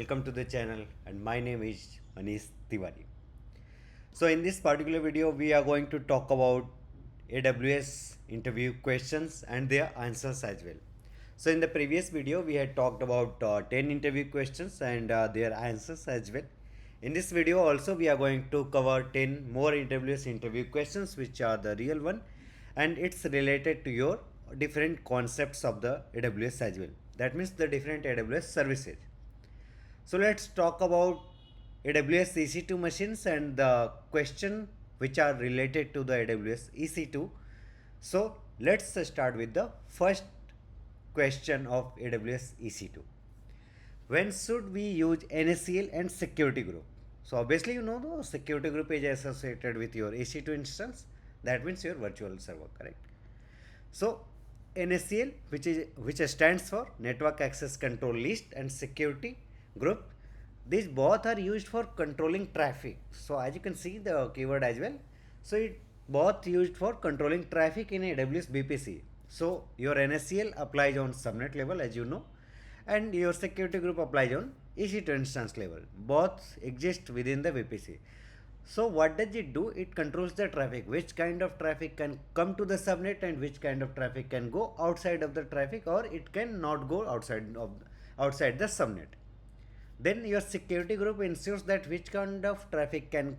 Welcome to the channel, and my name is Manish Tiwari. So in this particular video we are going to talk about AWS interview questions and their answers as well. So in the previous video we had talked about 10 interview questions and their answers as well. In this video also we are going to cover 10 more AWS interview questions which are the real one, and it's related to your different concepts of the AWS as well. That means the different AWS services. So let's talk about AWS EC2 machines and the question which are related to the AWS EC2. So let's start with the first question of AWS EC2. When should we use NACL and security group? So obviously you know the security group is associated with your EC2 instance. That means your virtual server, correct? So NACL, which stands for Network Access Control List, and security group, these both are used for controlling traffic. So as you can see the keyword as well. So it both used for controlling traffic in AWS VPC. So your NACL applies on subnet level, as you know, and your security group applies on EC2 instance level. Both exist within the VPC. So what does it do? It controls the traffic, which kind of traffic can come to the subnet and which kind of traffic can go outside of the traffic, or it can not go outside the subnet. Then your security group ensures that which kind of traffic can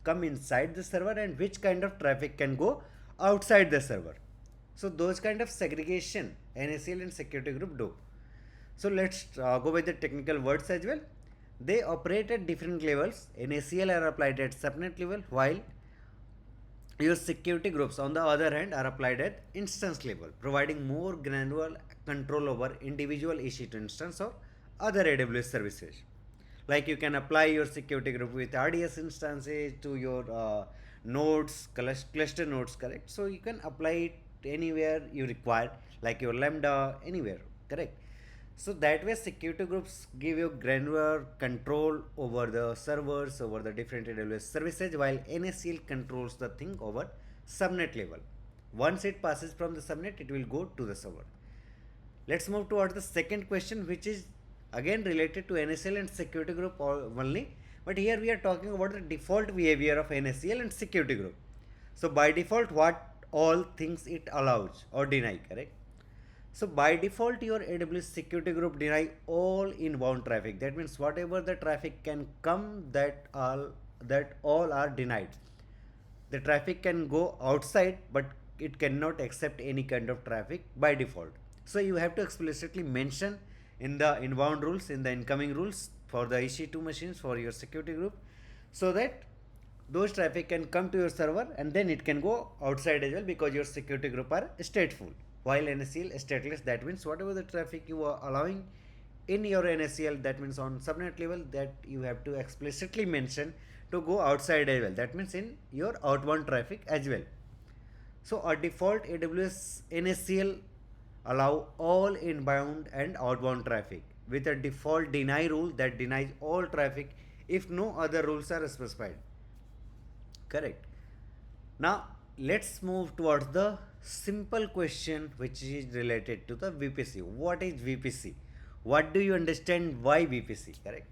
come inside the server and which kind of traffic can go outside the server. So those kind of segregation NACL and security group do. So let's go with the technical words as well. They operate at different levels. NACL are applied at subnet level, while your security groups on the other hand are applied at instance level, providing more granular control over individual EC2 instance or other AWS services. Like you can apply your security group with RDS instances to your nodes, cluster nodes, correct? So you can apply it anywhere you require, like your Lambda, anywhere, correct? So that way security groups give you granular control over the servers, over the different AWS services, while NACL controls the thing over subnet level. Once it passes from the subnet, it will go to the server. Let's move towards the second question, which is again related to NACL and security group only. But here we are talking about the default behavior of NACL and security group. So by default, what all things it allows or deny, correct? So by default, your AWS security group deny all inbound traffic. That means whatever the traffic can come, that all are denied. The traffic can go outside, but it cannot accept any kind of traffic by default. So you have to explicitly mention in the inbound rules, in the incoming rules for the EC2 machines for your security group, so that those traffic can come to your server and then it can go outside as well, because your security group are stateful, while NACL is stateless. That means whatever the traffic you are allowing in your NACL, that means on subnet level, that you have to explicitly mention to go outside as well. That means in your outbound traffic as well. So a default AWS NACL allow all inbound and outbound traffic with a default deny rule that denies all traffic if no other rules are specified. Correct. Now let's move towards the simple question which is related to the VPC. What is VPC? What do you understand why VPC? Correct.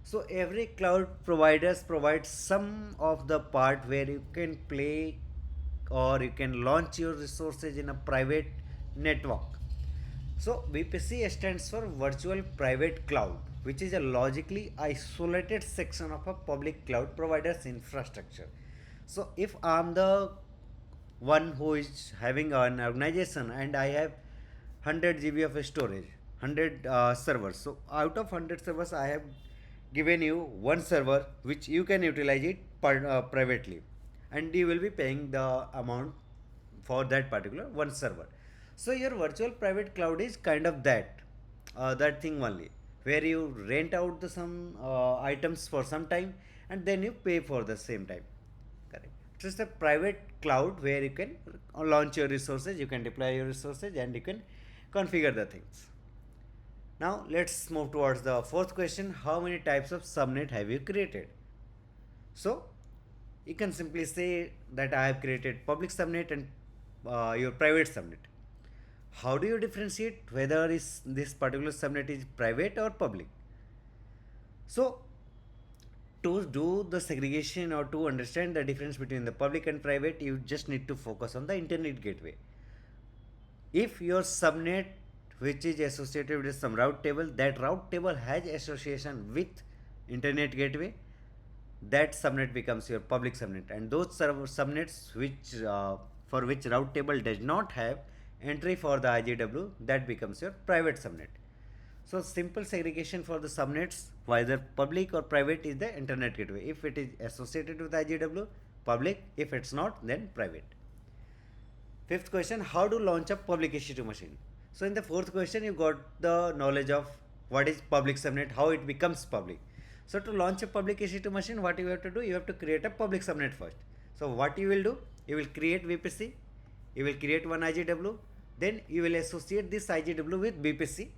So every cloud providers provides some of the part where you can play or you can launch your resources in a private network. So VPC stands for Virtual Private Cloud, which is a logically isolated section of a public cloud provider's infrastructure. So if I'm the one who is having an organization and I have 100 GB of storage, 100 servers. So out of 100 servers, I have given you one server which you can utilize it privately, and you will be paying the amount for that particular one server. So your virtual private cloud is kind of that thing only, where you rent out the some items for some time and then you pay for the same time. Correct. It's just a private cloud where you can launch your resources, you can deploy your resources, and you can configure the things. Now let's move towards the fourth question. How many types of subnet have you created? So you can simply say that I have created public subnet and your private subnet. How do you differentiate whether is this particular subnet is private or public? So to do the segregation or to understand the difference between the public and private, you just need to focus on the internet gateway. If your subnet which is associated with some route table, that route table has association with internet gateway, that subnet becomes your public subnet, and those subnets which for which route table does not have entry for the IGW, that becomes your private subnet. So simple segregation for the subnets, whether public or private, is the internet gateway. If it is associated with IGW, public. If it's not, then private. Fifth question, how to launch a public EC2 machine? So in the fourth question, you got the knowledge of what is public subnet, how it becomes public. So to launch a public EC2 machine, what you have to do? You have to create a public subnet first. So what you will do? You will create VPC, you will create one IGW, then you will associate this IGW with VPC.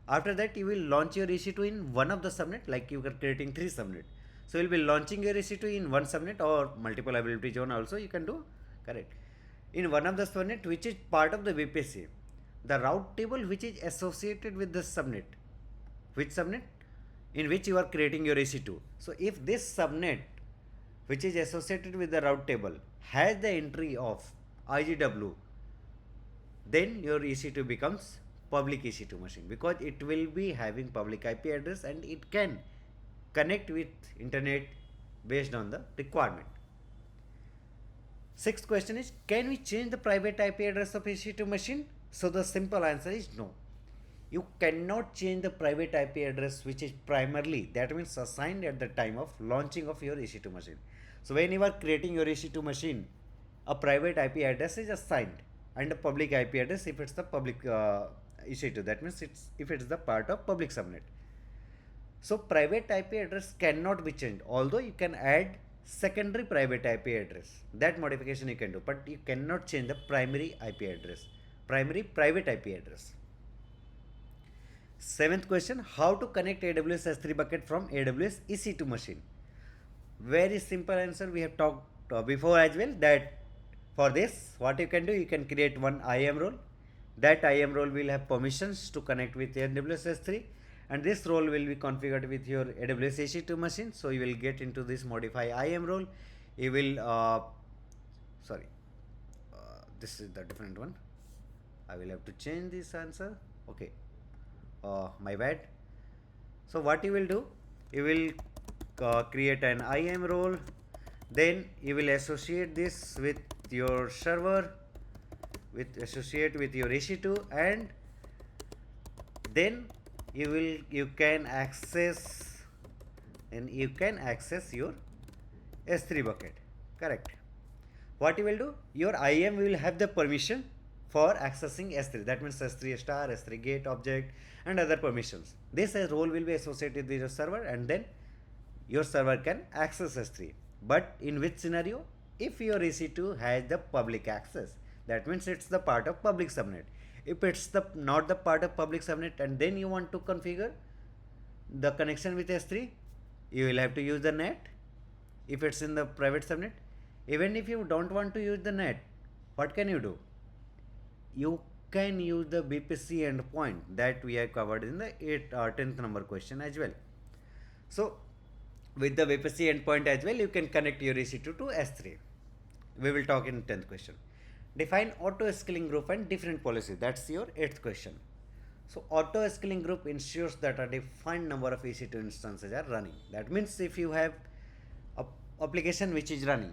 After that, you will launch your EC2 in one of the subnet, like you are creating 3 subnet. So you will be launching your EC2 in one subnet or multiple availability zone also you can do, correct. In one of the subnet which is part of the VPC, the route table which is associated with the subnet, which subnet? In which you are creating your EC2. So if this subnet which is associated with the route table has the entry of IGW, then your EC2 becomes public EC2 machine, because it will be having public IP address and it can connect with internet based on the requirement. Sixth question is, can we change the private IP address of EC2 machine? So the simple answer is no. You cannot change the private IP address which is primarily, that means assigned at the time of launching of your EC2 machine. So when you are creating your EC2 machine, a private IP address is assigned and a public IP address if it's the public EC2, that means if it's the part of public subnet. So private IP address cannot be changed, although you can add secondary private IP address, that modification you can do, but you cannot change the primary IP address, primary private IP address. Seventh question, how to connect AWS S3 bucket from AWS EC2 machine? Very simple answer, we have talked before as well, that for this what you can do, you can create one IAM role. That IAM role will have permissions to connect with AWS S3, and this role will be configured with your AWS EC2 machine. So you will get into this modify IAM role. You will this is the different one. I will have to change this answer. Okay, my bad. So what you will do? You will create an IAM role. Then you will associate this with your server, associate with your EC2, and then you can access your S3 bucket, correct. What you will do, your IAM will have the permission for accessing S3, that means S3 star, S3 gate object and other permissions. This role will be associated with your server, and then your server can access S3. But in which scenario? If your EC2 has the public access, that means it's the part of public subnet. If it's not the part of public subnet and then you want to configure the connection with S3, you will have to use the net. If it's in the private subnet, even if you don't want to use the net, what can you do? You can use the VPC endpoint that we have covered in the 10th number question as well. So with the VPC endpoint as well, you can connect your EC2 to S3. We will talk in 10th question. Define auto scaling group and different policies. That's your 8th question. So auto scaling group ensures that a defined number of EC2 instances are running. That means if you have a application which is running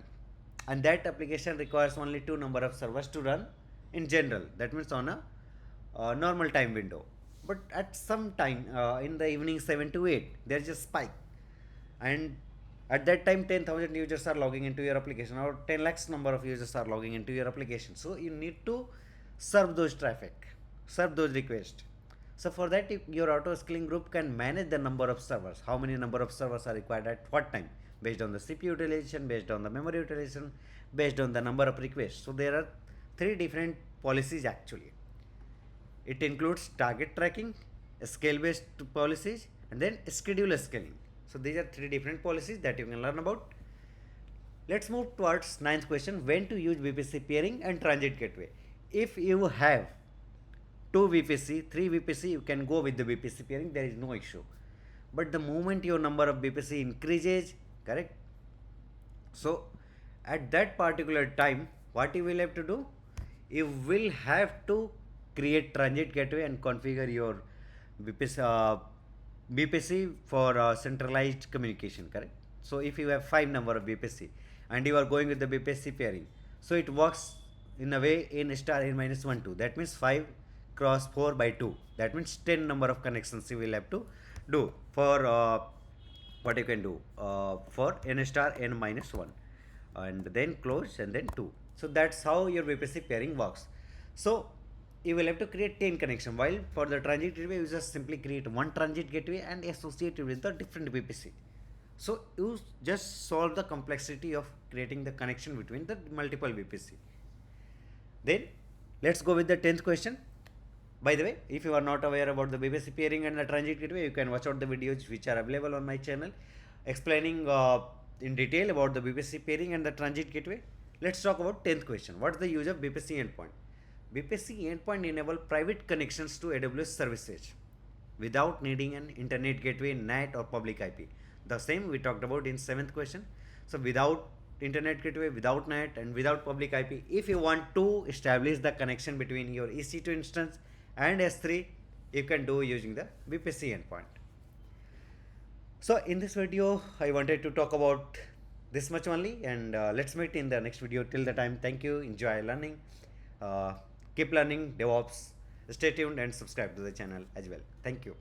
and that application requires only 2 number of servers to run in general, that means on a normal time window, but at some time in the evening 7 to 8 there is a spike, and at that time 10,000 users are logging into your application, or 10 lakhs number of users are logging into your application. So you need to serve those traffic, serve those requests. So for that, your auto scaling group can manage the number of servers, how many number of servers are required at what time, based on the CPU utilization, based on the memory utilization, based on the number of requests. So there are 3 different policies actually. It includes target tracking, scale based policies, and then schedule scaling. So these are 3 different policies that you can learn about. Let's move towards 9th question, when to use VPC peering and transit gateway. If you have 2 VPC, 3 VPC, you can go with the VPC peering, there is no issue. but the moment your number of BPC increases, correct? So at that particular time, what you will have to do, you will have to create transit gateway and configure your BPC for centralized communication, correct? So if you have 5 number of BPC and you are going with the BPC pairing, so it works in a way in star n minus 1 2. That means 5 cross 4 by 2. That means 10 number of connections you will have to do for what you can do for n star n minus 1, and then close and then 2. So that's how your VPC pairing works. So you will have to create 10 connection, while for the transit gateway you just simply create one transit gateway and associate it with the different VPC. So you just solve the complexity of creating the connection between the multiple VPC. Then let's go with the 10th question. By the way, if you are not aware about the BPC pairing and the transit gateway, you can watch out the videos which are available on my channel explaining in detail about the BPC pairing and the transit gateway. Let's talk about 10th question. What is the use of BPC endpoint? BPC endpoint enable private connections to AWS services without needing an internet gateway, NAT or public IP. The same we talked about in 7th question. So without internet gateway, without NAT and without public IP, if you want to establish the connection between your EC2 instance and S3, you can do using the BPC endpoint. So in this video, I wanted to talk about this much only, and let's meet in the next video. Till the time, thank you, enjoy learning, keep learning DevOps, stay tuned and subscribe to the channel as well. Thank you.